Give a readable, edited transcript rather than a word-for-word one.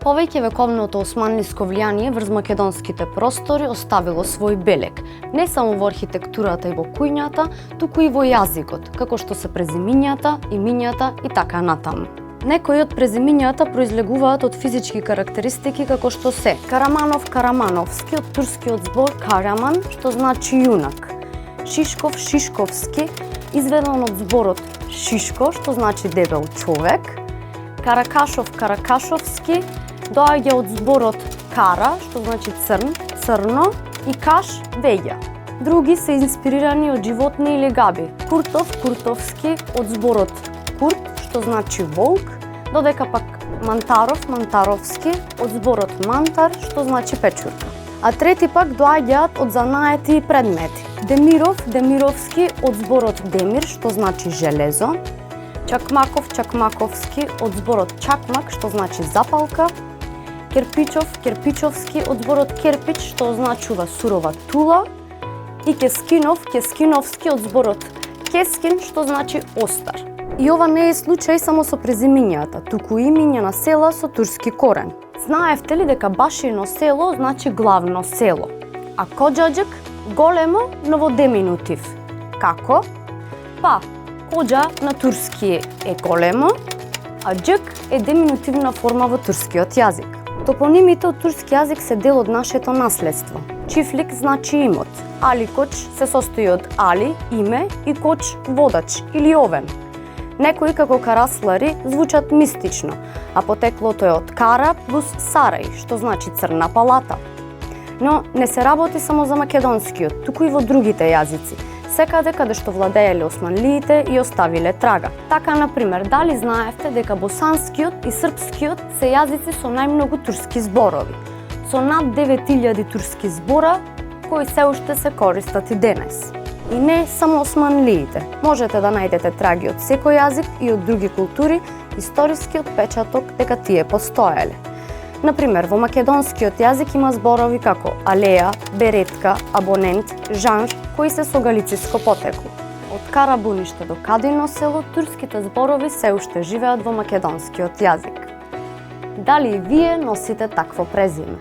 Повеќе вековното османлиско влијание врз македонските простори оставило свој белег, не само во архитектурата и во кујњата, туку и во јазикот, како што се презимињата, имињата и така натаму. Некои од презимињата произлегуваат од физички карактеристики како што се Караманов, Карамановски од турскиот збор Караман, што значи јунак, Шишков, Шишковски, изведен од зборот Шишко, што значи дебел човек, Каракашов, Каракашовски, доаѓа од зборот кара, што значи црн, црно, и каш, веѓа. Други се инспирирани од животни или габи. Куртов, Куртовски, од зборот курт, што значи волк, додека пак Мантаров, Мантаровски, од зборот мантар, што значи печурка. А трети пак доаѓаат од занаети и предмети. Демиров, Демировски, од зборот демир, што значи железо, Чакмаков, Чакмаковски, од зборот чакмак, што значи запалка, Керпичов, Керпичовски, од зборот керпич, што означува сурова тула, и Кескинов, Кескиновски, од зборот кескин, што значи остар. И ова не е случај само со презимињата, туку имиња на села со турски корен. Знаевте ли дека Башино село значи главно село, а Коџаџик големо, но во деминутив. Како? Па, Коџа на турски е големо, а џик е деминутивна форма во турскиот јазик. Топонимите од турски јазик се дел од нашето наследство. Чифлик значи имот, Аликоч се состои од али, име, и коч, водач или овен. Некои како Караслари звучат мистично, а потеклото е од Кара плюс Сарај, што значи црна палата. Но не се работи само за македонскиот, туку и во другите јазици, секаде каде што владееле османлиите и оставиле трага. Така, например, дали знаевте дека босанскиот и српскиот се јазици со најмногу турски зборови, со над 9000 турски збора, кои се уште се користат и денес. И не само османлиите. Можете да најдете траги од секој јазик и од други култури, историскиот печаток дека тие постоеле. Например, во македонскиот јазик има зборови како алеја, беретка, абонент, жанр, кои се со галициско потекло. Од Карабуниште до Кадино село, турските зборови се уште живеат во македонскиот јазик. Дали и вие носите такво презиме?